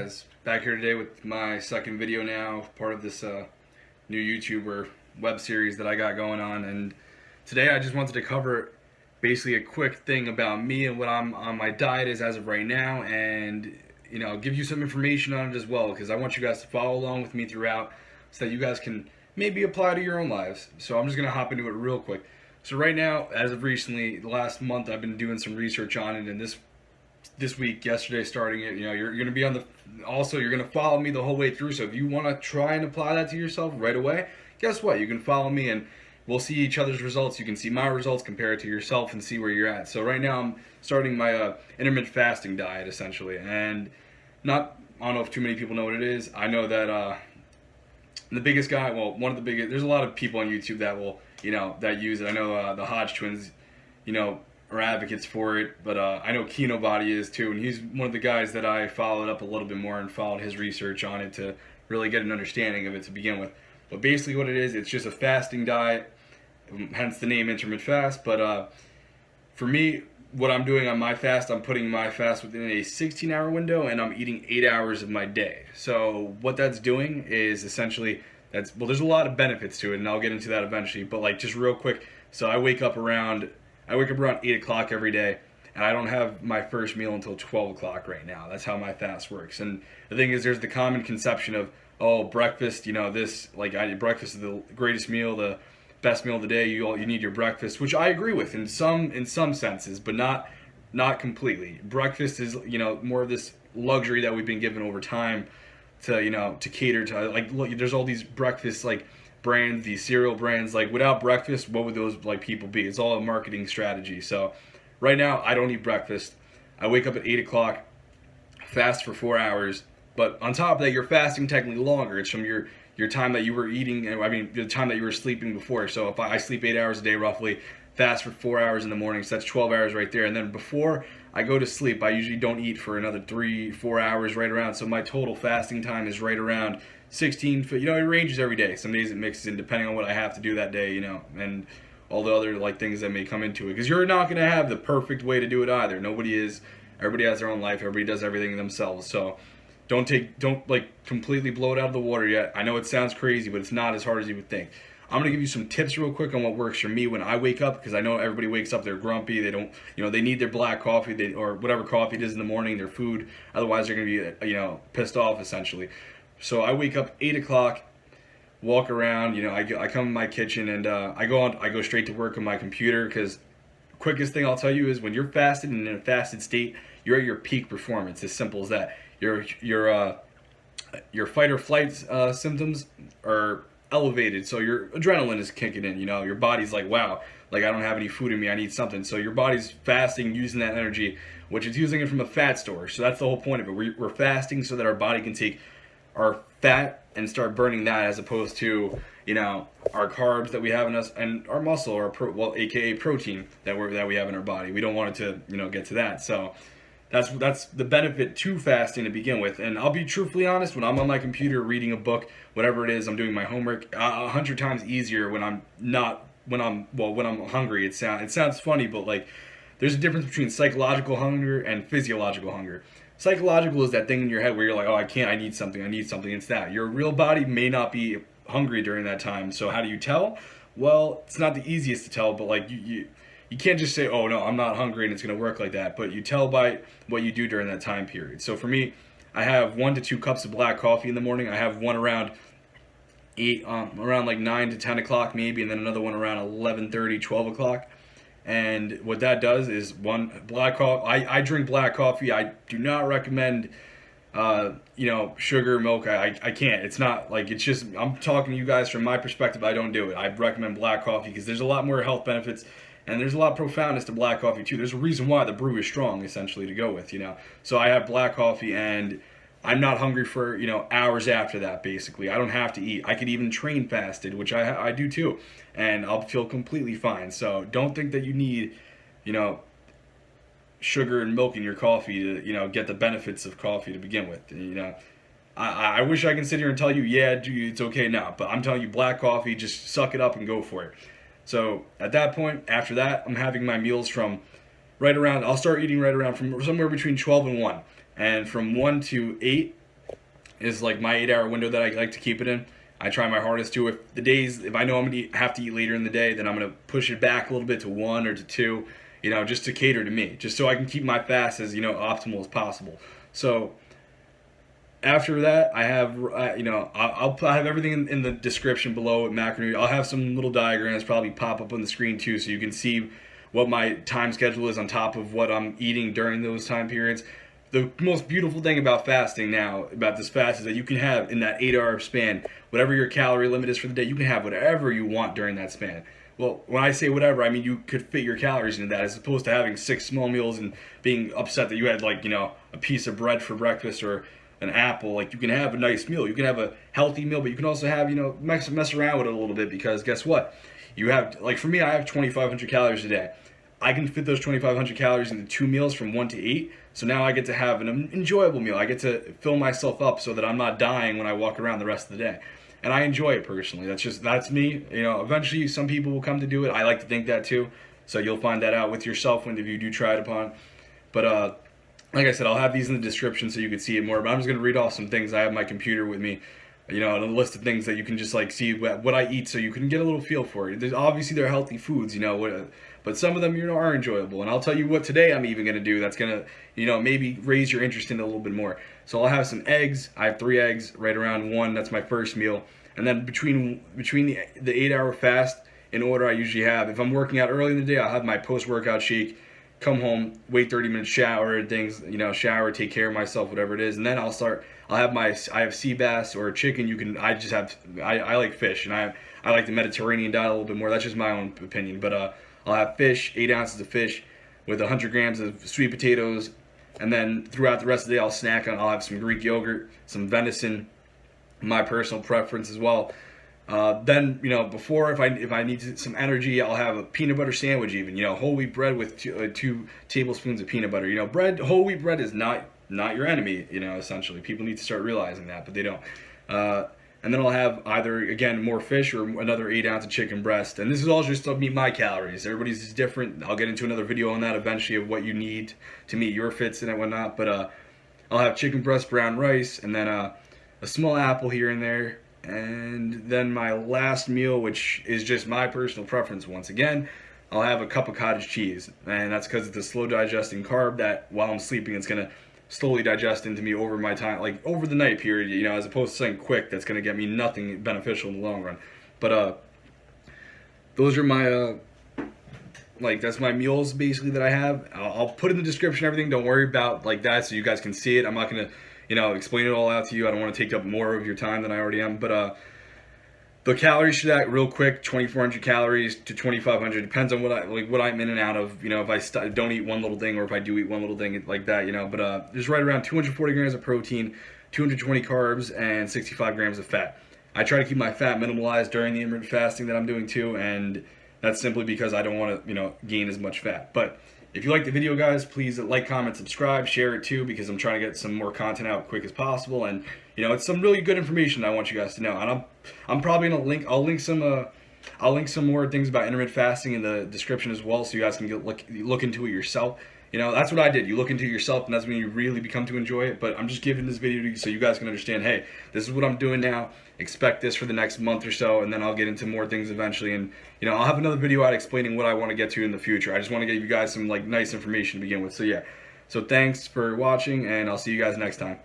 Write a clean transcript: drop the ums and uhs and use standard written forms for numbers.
guys? Back here today with my second video now, part of this new YouTuber web series that I got going on. And today I just wanted to cover basically a quick thing about me and what I'm on my diet is as of right now, and give you some information on it as well, because I want you guys to follow along with me throughout so that you guys can maybe apply to your own lives. So I'm just going to hop into it real quick. So right now, as of recently, the last month, I've been doing some research on it, and this week, yesterday, starting it, you're going to be on the, also, you're going to follow me the whole way through. So if you want to try and apply that to yourself right away, guess what? You can follow me and we'll see each other's results. You can see my results, compare it to yourself, and see where you're at. So right now, I'm starting my intermittent fasting diet, essentially. And I don't know if too many people know what it is. I know that the biggest guy, well, one of the biggest, there's a lot of people on YouTube that will, that use it. I know the Hodge twins, are advocates for it, but I know Kino Body is too, and he's one of the guys that I followed up a little bit more and followed his research on it to really get an understanding of it to begin with. But basically what it is, it's just a fasting diet, hence the name Intermittent Fast. But for me, what I'm doing on my fast, I'm putting my fast within a 16-hour window, and I'm eating 8 hours of my day. So what that's doing is essentially, well, there's a lot of benefits to it, and I'll get into that eventually, but like just real quick, so I wake up around 8 o'clock every day, and I don't have my first meal until 12 o'clock right now. That's how my fast works. And the thing is, there's the common conception of, oh, breakfast, breakfast is the greatest meal, the best meal of the day. You need your breakfast, which I agree with in some senses, but not completely. Breakfast is, more of this luxury that we've been given over time to cater to. Like, look, there's all these breakfast brands, these cereal brands. Like, without breakfast, what would those people be? It's all a marketing strategy. So right now, I don't eat breakfast. I wake up at 8 o'clock, fast for 4 hours. But on top of that, you're fasting technically longer. It's from your time that you were eating, the time that you were sleeping before. So if I sleep 8 hours a day roughly, fast for 4 hours in the morning, so that's 12 hours right there. And then before I go to sleep, I usually don't eat for another 3-4 hours right around. So my total fasting time is right around 16, it ranges every day. Some days it mixes in depending on what I have to do that day, and all the other things that may come into it. Because you're not going to have the perfect way to do it either. Nobody is. Everybody has their own life. Everybody does everything themselves. So don't completely blow it out of the water yet. I know it sounds crazy, but it's not as hard as you would think. I'm going to give you some tips real quick on what works for me when I wake up, because I know everybody wakes up, they're grumpy, they don't, they need their black coffee, or whatever coffee it is in the morning, their food, otherwise they're going to be, pissed off essentially. So I wake up 8 o'clock, walk around, I come in my kitchen, and I go straight to work on my computer, because quickest thing I'll tell you is when you're fasted and in a fasted state, you're at your peak performance, as simple as that. Your fight or flight symptoms are elevated, so your adrenaline is kicking in. Your body's like, wow, I don't have any food in me, I need something. So your body's fasting, using that energy, which is using it from a fat store. So that's the whole point of it. We're fasting so that our body can take our fat and start burning that, as opposed to our carbs that we have in us and our muscle, or aka protein that we have in our body. We don't want it to get to that. So that's the benefit to fasting to begin with. And I'll be truthfully honest, when I'm on my computer reading a book, whatever it is, I'm doing my homework, 100 times easier when I'm hungry. It sounds funny, but there's a difference between psychological hunger and physiological hunger. Psychological is that thing in your head where you're like, oh, I need something. It's that. Your real body may not be hungry during that time. So how do you tell? Well, it's not the easiest to tell, but you can't just say, oh, no, I'm not hungry, and it's going to work like that. But you tell by what you do during that time period. So for me, I have 1 to 2 cups of black coffee in the morning. I have one around 9 to 10 o'clock maybe, and then another one around 11:30, 12 o'clock. And what that does is, black coffee. I drink black coffee. I do not recommend sugar, milk. I can't. It's not it's just, I'm talking to you guys from my perspective. I don't do it. I recommend black coffee because there's a lot more health benefits. And there's a lot of profoundness to black coffee too. There's a reason why the brew is strong, essentially, to go with, So I have black coffee, and I'm not hungry for, hours after that, basically. I don't have to eat. I could even train fasted, which I do too. And I'll feel completely fine. So don't think that you need, sugar and milk in your coffee to, get the benefits of coffee to begin with. I wish I could sit here and tell you, yeah, it's okay now. But I'm telling you, black coffee, just suck it up and go for it. So at that point, after that, I'm having my meals from I'll start eating right around from somewhere between 12 and 1. And from 1 to 8, is like my 8-hour window that I like to keep it in. I try my hardest to. If I know I'm gonna have to eat later in the day, then I'm gonna push it back a little bit to 1 or to 2, just to cater to me, just so I can keep my fast as optimal as possible. So after that, I have I'll have everything in the description below at macronutrients. I'll have some little diagrams probably pop up on the screen too, so you can see what my time schedule is on top of what I'm eating during those time periods. The most beautiful thing about fasting now, about this fast, is that you can have in that 8-hour span, whatever your calorie limit is for the day, you can have whatever you want during that span. Well, when I say whatever, I mean you could fit your calories into that, as opposed to having 6 small meals and being upset that you had a piece of bread for breakfast or an apple. Like, you can have a nice meal, you can have a healthy meal, but you can also have mess around with it a little bit, because guess what? You have, like for me, I have 2,500 calories a day. I can fit those 2,500 calories into 2 meals from 1 to 8. So now I get to have an enjoyable meal. I get to fill myself up so that I'm not dying when I walk around the rest of the day. And I enjoy it personally. That's me. Eventually some people will come to do it. I like to think that too. So you'll find that out with yourself when you do try it upon. But like I said, I'll have these in the description so you can see it more. But I'm just going to read off some things. I have my computer with me. And a list of things that you can just see what I eat, so you can get a little feel for it. Obviously they're healthy foods, but some of them are enjoyable. And I'll tell you what today I'm even going to do that's going to maybe raise your interest in it a little bit more. So I'll have some eggs. I have 3 eggs, right around 1. That's my first meal. And then between the 8-hour fast, in order, I usually have, if I'm working out early in the day, I'll have my post-workout shake, come home, wait 30 minutes, shower, shower, take care of myself, whatever it is, and then I have sea bass or chicken. I like fish, and I like the Mediterranean diet a little bit more. That's just my own opinion, but I'll have fish, 8 ounces of fish with 100 grams of sweet potatoes, and then throughout the rest of the day I'll snack on. I'll have some Greek yogurt, some venison, my personal preference as well. Then before, if I need some energy, I'll have a peanut butter sandwich, even whole wheat bread with 2 tablespoons of peanut butter. Whole wheat bread is not your enemy, essentially. People need to start realizing that, but they don't. And then I'll have either, again, more fish or another 8 ounce of chicken breast. And this is all just to meet my calories. Everybody's is different. I'll get into another video on that eventually of what you need to meet your fits and whatnot. But I'll have chicken breast, brown rice, and then a small apple here and there. And then my last meal, which is just my personal preference once again, I'll have a cup of cottage cheese. And that's because it's a slow digesting carb that while I'm sleeping, it's going to slowly digest into me over my time, like over the night period, as opposed to something quick that's going to get me nothing beneficial in the long run. But those are my that's my meals basically that I have. I'll put in the description everything. Don't worry about that, so you guys can see it. I'm not going to explain it all out to you. I don't want to take up more of your time than I already am. But the calories to that, real quick, 2,400 calories to 2,500. Depends on what I'm in and out of. If I don't eat one little thing, or if I do eat one little thing like that. But there's right around 240 grams of protein, 220 carbs, and 65 grams of fat. I try to keep my fat minimalized during the intermittent fasting that I'm doing too, and that's simply because I don't want to gain as much fat. But if you like the video, guys, please like, comment, subscribe, share it too, because I'm trying to get some more content out quick as possible. And it's some really good information I want you guys to know. And I'm probably gonna I'll link some more things about intermittent fasting in the description as well, so you guys can look into it yourself. That's what I did. You look into it yourself, and that's when you really become to enjoy it. But I'm just giving this video to you so you guys can understand, hey, this is what I'm doing now. Expect this for the next month or so, and then I'll get into more things eventually. And I'll have another video out explaining what I want to get to in the future. I just want to give you guys some nice information to begin with. So yeah. So thanks for watching, and I'll see you guys next time.